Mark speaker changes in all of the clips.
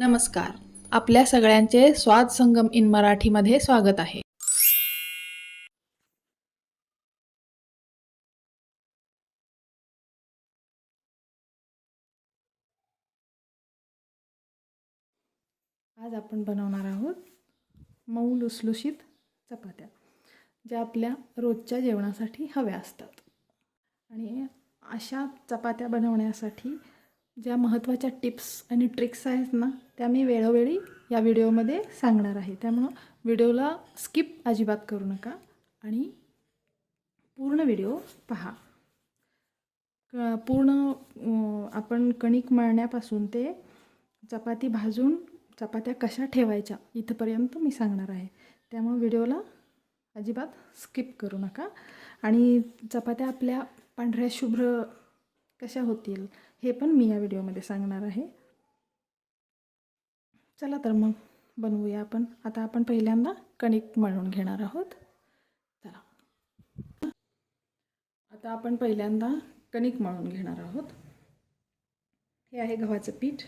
Speaker 1: नमस्कार. आपल्या सगळ्यांचे स्वाद संगम इन मराठीमध्ये स्वागत आहे. आज आपण बनवणार आहोत मऊ लुसलुशीत चपात्या, ज्या आपल्या रोजच्या जेवणासाठी हव्या असतात. आणि अशा चपात्या बनवण्यासाठी ज्या महत्त्वाच्या टिप्स आणि ट्रिक्स आहेत ना, त्या मी वेळोवेळी या व्हिडिओमध्ये सांगणार आहे. त्यामुळं व्हिडिओला स्किप अजिबात करू नका आणि पूर्ण व्हिडिओ पहा. पूर्ण आपण कणिक मळण्यापासून ते चपाती भाजून चपात्या कशा ठेवायच्या इथंपर्यंत मी सांगणार आहे. त्यामुळे व्हिडिओला अजिबात स्किप करू नका. आणि चपात्या आपल्या पांढऱ्या शुभ्र कशा होतील हे पण मी या व्हिडिओमध्ये सांगणार आहे. चला तर मग बनवूया आपण. आता आपण पहिल्यांदा कणिक मळून घेणार आहोत. चला, आता आपण पहिल्यांदा कणिक मळून घेणार आहोत. हे आहे गव्हाचं पीठ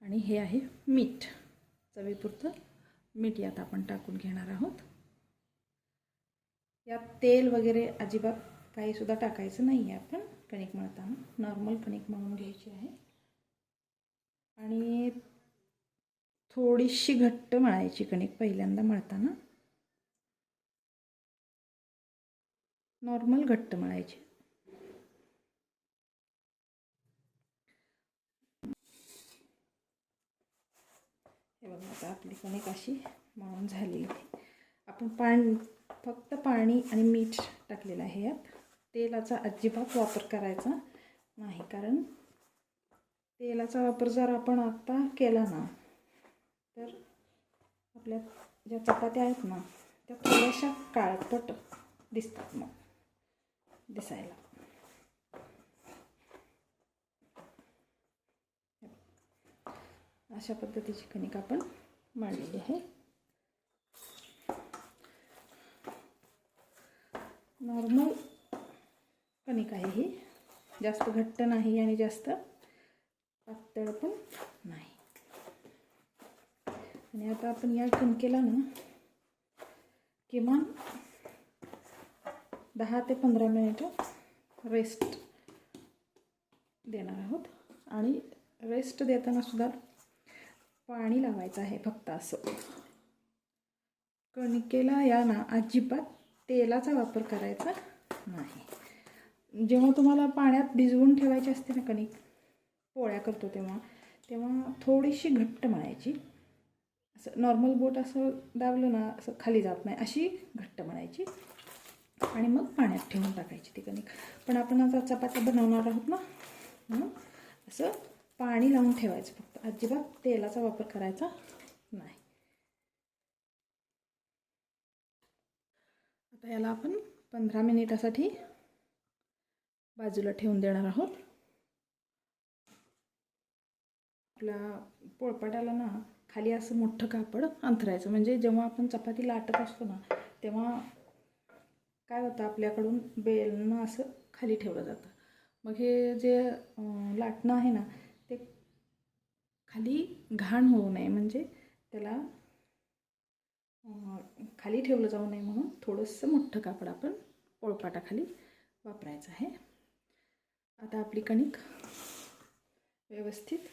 Speaker 1: आणि हे आहे मीठ. चवीपुरतं मीठ यात आपण टाकून घेणार आहोत. यात तेल वगैरे अजिबात काहीसुद्धा टाकायचं नाही आहे. आपण कणिक मळताना नॉर्मल कणिक मळून घ्यायची आहे. आणि थोडीशी घट्ट मळायची कणिक पहिल्यांदा मळताना. नॉर्मल घट्ट मळायची. हे बघा, आता आपली कणिक अशी मळून झालेली आहे. आपण फक्त पाणी आणि मीठ टाकलेलं आहे. यात तेलाचा अजिबात वापर करायचा नाही, कारण तेलाचा वापर जर आपण आता केला ना तर आपल्या ज्या चपात्या आहेत ना त्या थोड्याशा काळपट दिसतात मग दिसायला. अशा पद्धतीची कणिक आपण मळलेली आहे. नॉर्मल कणिक आहे ही. जास्त घट्ट नाही आणि जास्त पातळ पण नाही. आणि आता आपण या कणकेला ना किमान 10 ते 15 मिनिटं रेस्ट देणार आहोत. आणि रेस्ट देताना सुद्धा पाणी लावायचं आहे. फक्त असं कणकेला या ना अजिबात तेलाचा वापर करायचा नाही. जेव्हा तुम्हाला पाण्यात भिजवून ठेवायची असते ना कणिक, पोळ्या करतो तेव्हा थोडीशी घट्ट मळायची. असं नॉर्मल बोट असं दाबलं ना असं खाली जात नाही, अशी घट्ट मळायची. आणि मग पाण्यात ठेवून टाकायची ती कणिक. पण आपण आता चपात्या बनवणार आहोत ना, म्हणून असं पाणी लावून ठेवायचं फक्त. अजिबात तेलाचा वापर करायचा नाही. आता याला आपण 15 मिनिटासाठी बाजूला ठेवून देणार आहोत. आपल्या पोळपाटाला ना खाली असं मोठं कापड अंथरायचं. म्हणजे जेव्हा आपण चपाती लाटत असतो ना तेव्हा काय होतं, आपल्याकडून बेलनं असं खाली ठेवलं जातं. मग हे जे लाटणं आहे ना ते खाली घाण होऊ नये, म्हणजे त्याला खाली ठेवलं जाऊ नये म्हणून थोडंसं मोठं कापड आपण पोळपाटाखाली वापरायचं आहे. आता आपली कणिक व्यवस्थित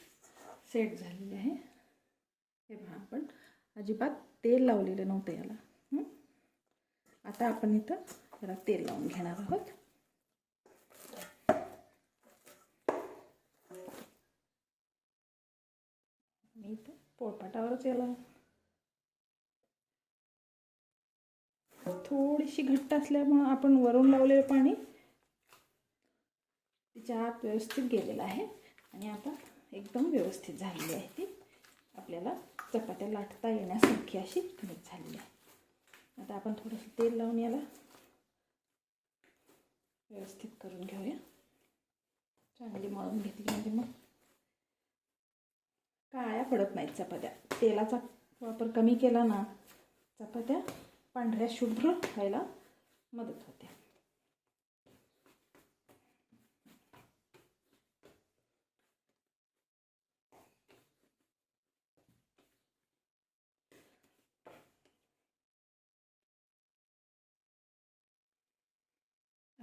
Speaker 1: सेट झालेली आहे. हे पहा, आपण अजिबात तेल लावलेलं नव्हतं याला. आता आपण इथं याला तेल लावून घेणार आहोत. मी इथं पोळपाटावरच याला थोडीशी घट्ट असल्यामुळं आपण वरून लावलेलं पाणी तिच्या आत व्यवस्थित गेलेलं आहे. आणि आता एकदम व्यवस्थित झालेली आहे ती. आपल्याला चपात्या लाटता येण्यासारखी अशी कणिक झालेली आहे. आता आपण थोडंसं तेल लावून याला व्यवस्थित करून घेऊया. चांगली मळून घेतली म्हणजे मग काळ्या पडत नाहीत चपात्या. तेलाचा वापर कमी केला ना चपात्या पांढऱ्या शुभ्र व्हायला मदत होते.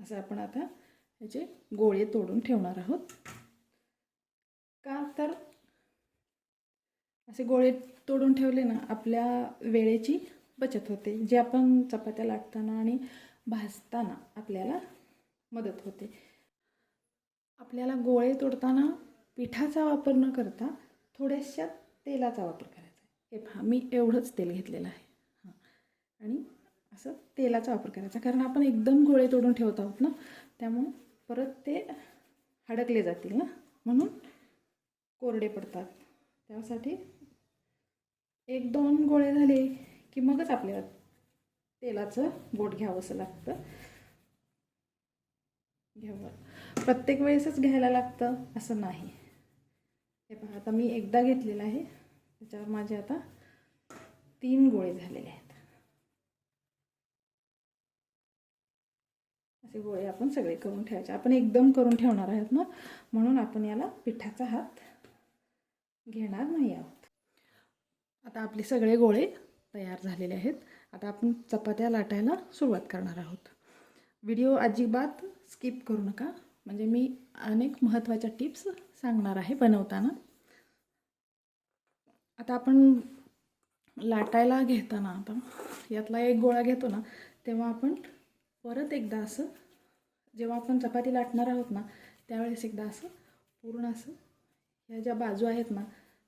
Speaker 1: असं आपण आता ह्याचे गोळे तोडून ठेवणार आहोत. का तर असे गोळे तोडून ठेवले ना आपल्या वेळेची बचत होते. जे आपण चपात्या लाटताना आणि भाजताना आपल्याला मदत होते. आपल्याला गोळे तोडताना पिठाचा वापर न करता थोड्याशा तेलाचा वापर करायचा आहे. हे पहा, मी एवढंच तेल घेतलेलं आहे. हां, आणि असं तेलाचा वापर करायचा, कारण आपण एकदम गोळे तोडून ठेवत आहोत ना, त्यामुळे परत ते हडकले जातील ना, म्हणून कोरडे पडतात. त्यासाठी 1-2 गोळे झाले की मगच आपल्याला तेलाचं बोट घ्यावंसं लागतं. प्रत्येक वेळेसच घ्यायला लागतं असं नाही. हे पहा, आता मी एकदा घेतलेलं आहे, त्याच्यावर माझे आता 3 गोळे झालेले आहेत. असे गोळे आपण सगळे करून ठेवायचे. आपण एकदम करून ठेवणार आहोत ना, म्हणून आपण याला पिठाचा हात घेणार नाही आहोत. आता आपले सगळे गोळे तयार झालेले आहेत. आता आपण चपात्या लाटायला सुरुवात करणार आहोत. व्हिडिओ अजिबात स्किप करू नका, म्हणजे मी अनेक महत्त्वाच्या टिप्स सांगणार आहे बनवताना. आता आपण लाटायला घेताना आता यातला एक गोळा घेतो ना, तेव्हा आपण परत एकदा असं, जेव्हा आपण चपाती लाटणार आहोत ना, त्यावेळेस एकदा असं पूर्ण असं ह्या ज्या बाजू आहेत ना,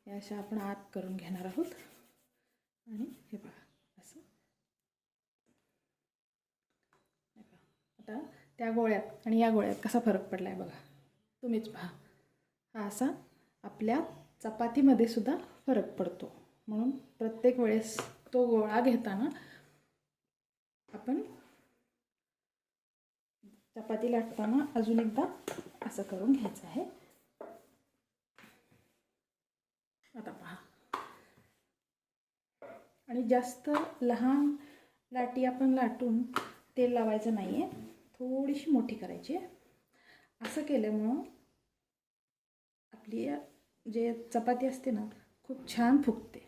Speaker 1: या अशा आपण आत करून घेणार आहोत. आणि हे बघा असं. आता त्या गोळ्यात आणि या गोळ्यात कसा फरक पडला आहे बघा, तुम्हीच पहा. हा असा आपल्या चपातीमध्ये सुद्धा फरक पडतो. म्हणून प्रत्येक वेळेस तो गोळा घेताना आपण चपाती लाटताना अजून एकदा असं करून घ्यायचं आहे. आता पहा, आणि जास्त लहान लाटी आपण लाटून तेल लावायचं नाही आहे, थोडीशी मोठी करायची आहे. असं केल्यामुळं आपली जे चपाती असते ना, खूप छान फुगते,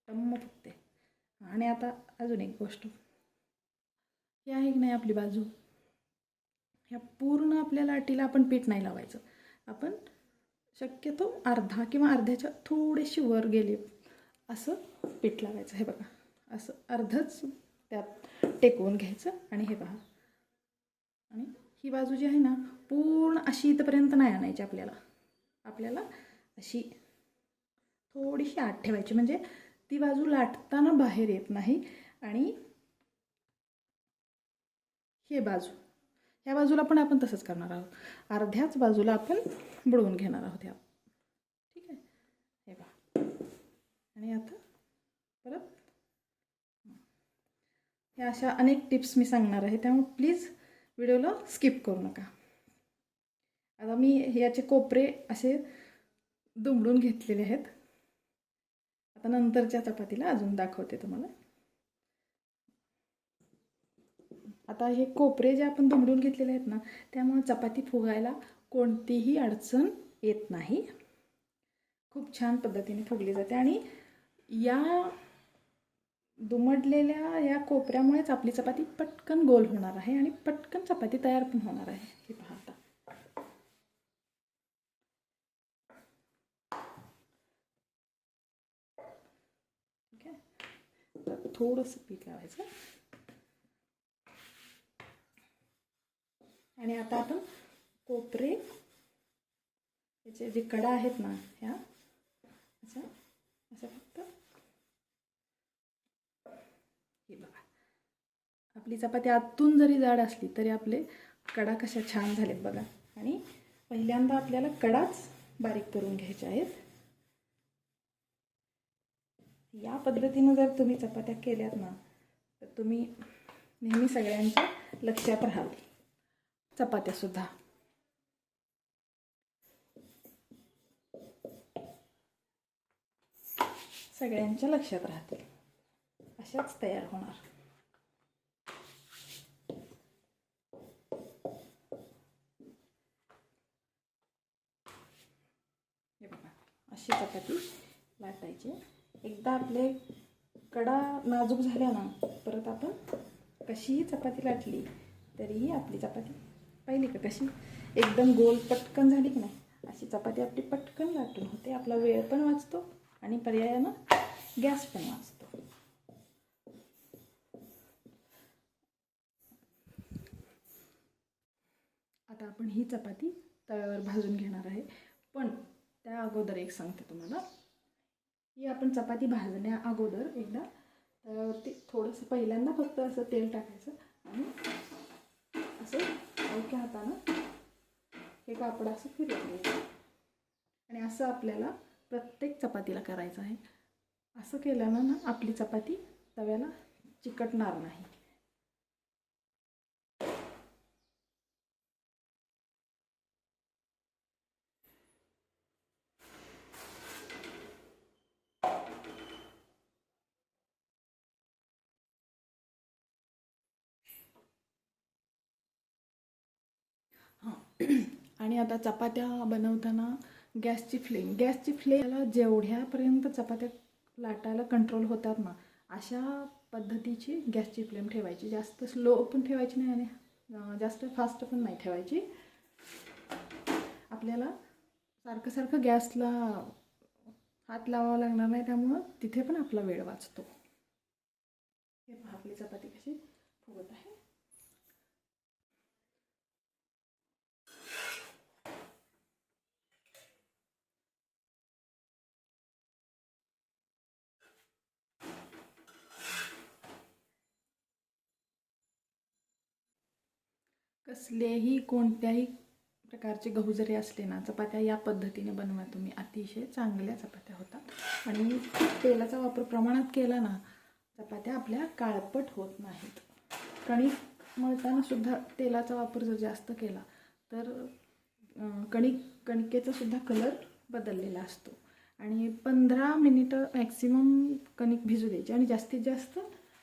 Speaker 1: टम्म फुगते. आणि आता अजून एक गोष्ट, ही आहे की नाही आपली बाजू, ह्या पूर्ण आपल्या लाटीला आपण पीठ नाही लावायचं. आपण शक्यतो अर्धा किंवा अर्ध्याच्या थोडीशी वर गेली असं पीठ लावायचं. हे बघा, असं अर्धच त्यात टेकवून घ्यायचं. आणि हे पहा, आणि ही बाजू जी आहे ना, पूर्ण अशी इथपर्यंत नाही आणायची आपल्याला अशी थोडीशी आत ठेवायची, म्हणजे ती बाजू लाटताना बाहेर येत नाही. आणि हे बाजू, ह्या बाजूला पण आपण तसंच करणार आहोत. अर्ध्याच बाजूला आपण बुडवून घेणार आहोत ह्या. ठीक आहे, हे पहा. आणि आता परत ह्या अशा अनेक टिप्स मी सांगणार आहे, त्यामुळे प्लीज व्हिडिओला स्किप करू नका. आता मी याचे कोपरे असे दुमडून घेतलेले आहेत. आता नंतरच्या चपातीला अजून दाखवते तुम्हाला. आता हे कोपरे जे आपण दुमडून घेतलेले आहेत ना, त्यामुळे चपाती फुगायला कोणतीही अडचण येत नाही. खूप छान पद्धतीने फुगली जाते. आणि या दुमडलेल्या या कोपऱ्यामुळेच आपली चपाती पटकन गोल होणार आहे आणि पटकन चपाती तयार पण होणार आहे. हे पहा आता. ठीक आहे, थोडंसं पीठ लावायचं. आणि आता आपण कोपरे, याचे जे कडा आहेत ना, ह्या असं फक्त, हे बघा, आपली चपाती आतून जरी जाड असली तरी आपले कडा कशा छान झालेत बघा. आणि पहिल्यांदा आपल्याला कडाच बारीक करून घ्यायचे आहेत. या पद्धतीनं जर तुम्ही चपात्या केल्यात ना, तर तुम्ही नेहमी सगळ्यांच्या लक्षात राहाल. चपात्यासुद्धा सगळ्यांच्या लक्षात राहतील, अशाच तयार होणार. हे बघा, अशी चपाती लाटायची. एकदा आपले कडा नाजूक झाल्या ना, परत आपण कशीही चपाती लाटली तरीही आपली चपाती पाहिली का कशी एकदम गोल पटकन झाली की नाही. अशी चपाती आपली पटकन लाटून होते. आपला वेळ पण वाचतो आणि पर्यायानं गॅस पण वाचतो. आता आपण ही चपाती तव्यावर भाजून घेणार आहे. पण त्या अगोदर एक सांगते तुम्हाला, ही आपण चपाती भाजण्या अगोदर एकदा तव्यावरती थोडंसं पहिल्यांदा फक्त असं तेल टाकायचं आणि असं हलक्या हातानं हे कापड असं फिरवून घ्यायचं. आणि असं आपल्याला प्रत्येक चपातीला करायचं आहे. असं केल्यानं ना आपली चपाती तव्याला चिकटणार नाही. आणि आता चपात्या बनवताना गॅसची फ्लेमला जेवढ्यापर्यंत चपात्या लाटायला कंट्रोल होतात ना, अशा पद्धतीची गॅसची फ्लेम ठेवायची. जास्त स्लो पण ठेवायची नाही आणि जास्त फास्ट पण नाही ठेवायची. आपल्याला सारखं सारखं गॅसला हात लावावा लागणार नाही, त्यामुळं तिथे पण आपला वेळ वाचतो. हे पहा आपली चपाती कशी फुगत आहे. कसलेही कोणत्याही प्रकारचे गहू जरी असले ना, चपात्या या पद्धतीने बनवा तुम्ही, अतिशय चांगल्या चपात्या होतात. आणि तेलाचा वापर प्रमाणात केला ना, चपात्या आपल्या काळपट होत नाहीत. कणिक मळताना सुद्धा तेलाचा वापर जर जास्त केला तर कणिकेचा सुद्धा कलर बदललेला असतो. आणि 15 मिनिटं मॅक्सिमम कणिक भिजू द्यायची आणि जास्तीत जास्त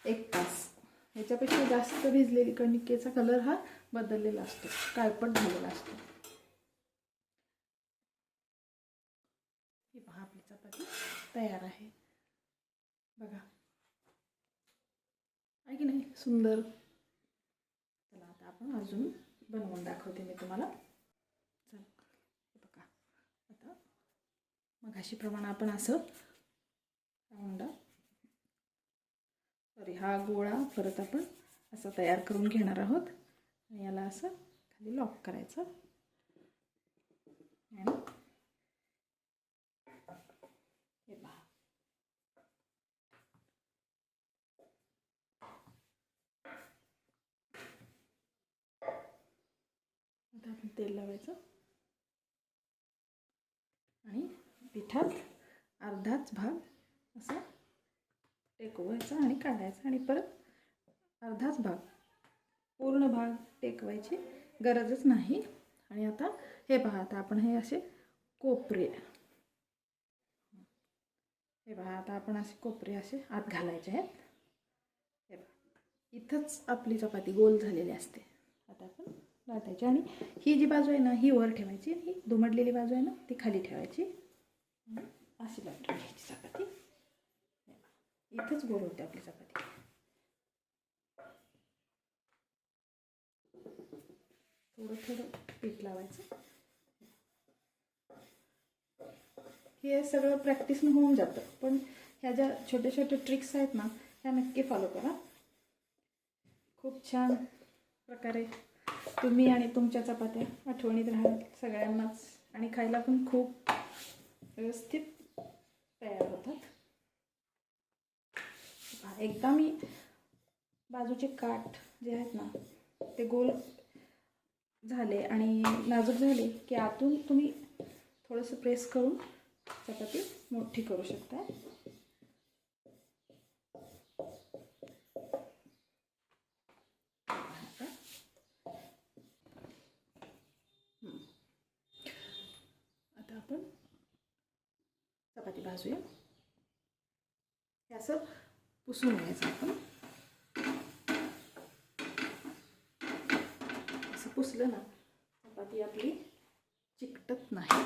Speaker 1: 1 तास. ह्याच्यापेक्षा जास्त भिजलेली कणिकेचा कलर हा बदललेला असतो, काळपट झालेला असतो. ही पहा आपली चपाती तयार आहे. बघा आहे की नाही सुंदर. चला आता आपण अजून बनवून दाखवते मी तुम्हाला. चला बघा आता मगाशीप्रमाणे आपण असं हा गोळा परत आपण असं तयार करून घेणार आहोत. आणि याला असं खाली लॉक करायचं आणि हे पहा आता आपण तेल लावायचं आणि पिठात अर्धाच भाग असा टेकवायचा आणि काढायचा आणि परत अर्धाच भाग, पूर्ण भाग टेकवायची गरजच नाही. आणि आता हे पहा, आता आपण हे असे कोपरे, हे पहा आता आपण असे कोपरे असे आत घालायचे आहेत. हे पहा इथंच आपली चपाती गोल झालेली असते. आता आपण लाटायची आणि ही जी बाजू आहे ना ही वर ठेवायची, ही दुमडलेली बाजू आहे ना ती खाली ठेवायची. अशी लाटून घ्यायची चपाती. इथंच गोल होते आपली चपाती. थोडं थोडं पीठ लावायचं. हे सगळं प्रॅक्टिसनं होऊन जातं, पण ह्या ज्या छोट्या छोट्या ट्रिक्स आहेत ना ह्या नक्की फॉलो करा. खूप छान प्रकारे तुम्ही आणि तुमच्या चपात्या आठवणीत राहाल सगळ्यांनाच, आणि खायला पण खूप व्यवस्थित तयार होतात. एकदा मी बाजूचे काठ जे आहेत ना ते गोल झाले आणि नाजूक झाले की आतून तुम्ही थोडंसं प्रेस करून चपाती मोठी करू शकता. आता आपण चपाती भाजूया. हे असं पुसून घ्यायचं आपण. असं पुसलं ना चपाती आपली चिकटत नाही.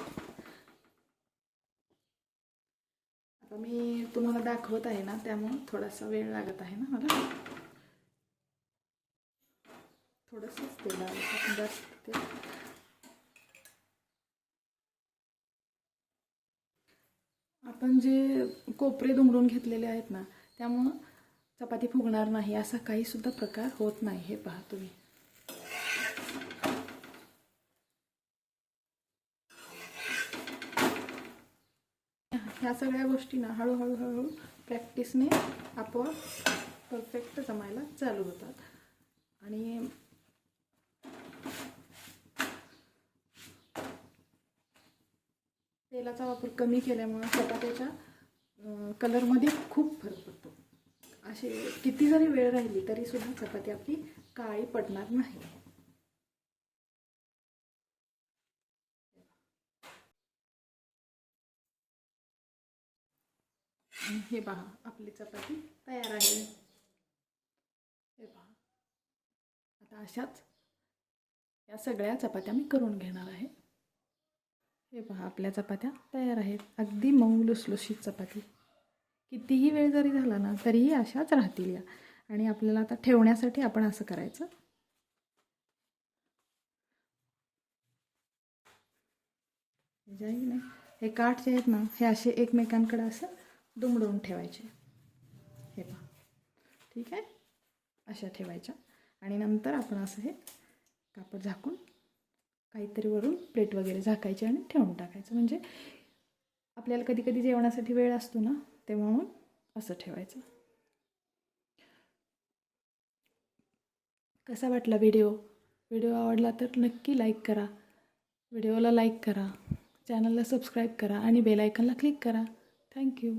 Speaker 1: आता मी तुम्हाला दाखवत आहे ना त्यामुळे थोडासा वेळ लागत आहे ना मला. थोडंसंच तेल लावायचं, जास्त तेल. आपण जे कोपरे दुमडून घेतलेले आहेत ना, त्यामुळं चपाती फुगणार नाही, असा काहीसुद्धा प्रकार होत नाही. हे पहा तुम्ही. ह्या सगळ्या गोष्टी ना हळूहळू प्रॅक्टिसने आपोआप परफेक्ट जमायला चालू होतात. आणि तेलाचा वापर कमी केल्यामुळे चपात्याच्या कलरमध्ये खूप फरक पडतो. असे किती जरी वेळ राहिली तरी सुद्धा चपाती आपली काळी पडणार नाही. हे पहा, आपली चपाती तयार आहे. हे पहा, आता अशाच या सगळ्या चपात्या मी करून घेणार आहे. हे पहा, आपल्या चपात्या तयार आहेत. अगदी मऊ लुसलुशीत चपाती. कितीही वेळ जरी झाला ना तरीही अशाच राहतील या. आणि आपल्याला आता ठेवण्यासाठी आपण असं करायचं. नाही, हे काठ जे आहेत ना, हे असे एकमेकांकडे असं दुमडून ठेवायचे. हे पहा, ठीक आहे, अशा ठेवायच्या. आणि नंतर आपण असं हे कापड झाकून काहीतरी वरून प्लेट वगैरे झाकायची आणि ठेवून टाकायचं. म्हणजे आपल्याला कधी कधी जेवणासाठी वेळ असतो ना, तेव्हा मग असं ठेवायचं. कसा वाटला व्हिडिओ आवडला तर नक्की लाईक करा. व्हिडिओला लाईक करा, चॅनलला सबस्क्राईब करा आणि बेल आयकॉनला क्लिक करा. थँक्यू.